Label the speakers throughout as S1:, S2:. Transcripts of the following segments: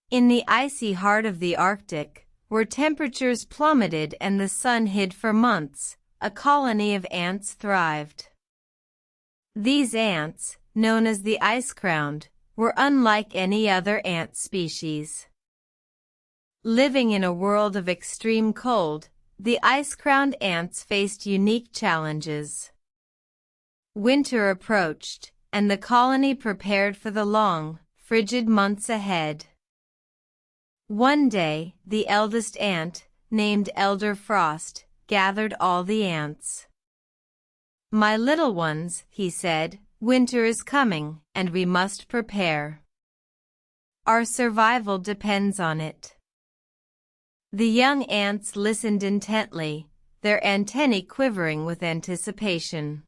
S1: In the icy heart of the Arctic, where temperatures plummeted and the sun hid for months, a colony of ants thrived. These ants, known as the ice-crowned, were unlike any other ant species. Living in a world of extreme cold, the ice-crowned ants faced unique challenges. Winter approached, and the colony prepared for the long, frigid months ahead. One day, the eldest ant, named Elder Frost, gathered all the ants. "My little ones," he said, "winter is coming, and we must prepare. Our survival depends on it." The young ants listened intently, their antennae quivering with anticipation.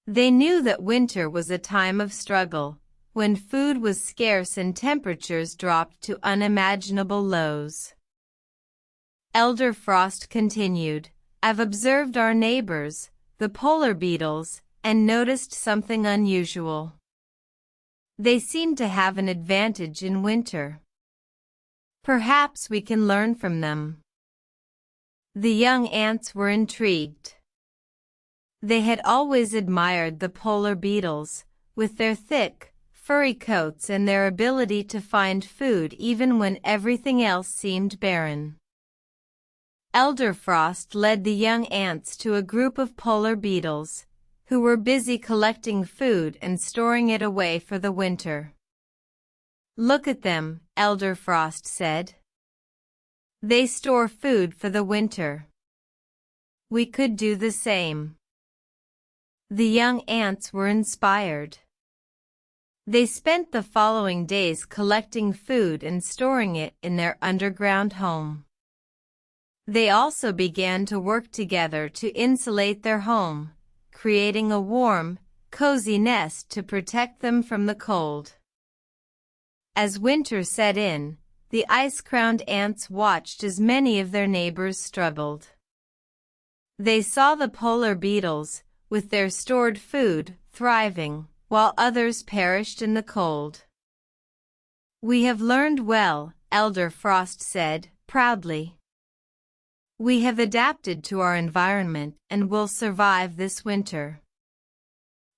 S1: They knew that winter was a time of struggle, when food was scarce and temperatures dropped to unimaginable lows. Elder Frost continued, "I've observed our neighbors, the polar beetles, and noticed something unusual. They seem to have an advantage in winter. Perhaps we can learn from them." The young ants were intrigued. They had always admired the polar beetles, with their thick, furry coats and their ability to find food even when everything else seemed barren. Elder Frost led the young ants to a group of polar beetles, who were busy collecting food and storing it away for the winter. "Look at them," Elder Frost said. "They store food for the winter. We could do the same." The young ants were inspired. They spent the following days collecting food and storing it in their underground home. They also began to work together to insulate their home, creating a warm, cozy nest to protect them from the cold. As winter set in, the ice-crowned ants watched as many of their neighbors struggled. They saw the polar beetles, with their stored food, thriving, while others perished in the cold. "We have learned well," Elder Frost said, proudly. "We have adapted to our environment and will survive this winter.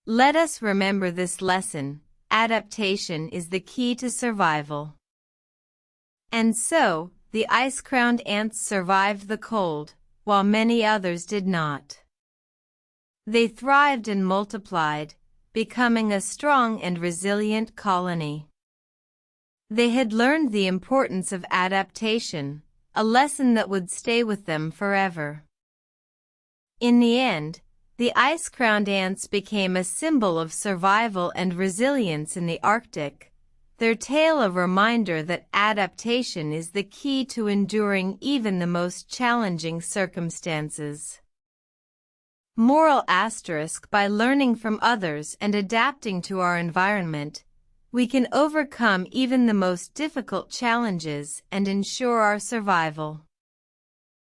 S1: Let us remember this lesson: adaptation is the key to survival." And so, the ice-crowned ants survived the cold, while many others did not. They thrived and multiplied, becoming a strong and resilient colony. They had learned the importance of adaptation, a lesson that would stay with them forever. In the end, the ice-crowned ants became a symbol of survival and resilience in the Arctic, their tale a reminder that adaptation is the key to enduring even the most challenging circumstances. Moral asterisk: by learning from others and adapting to our environment, we can overcome even the most difficult challenges and ensure our survival.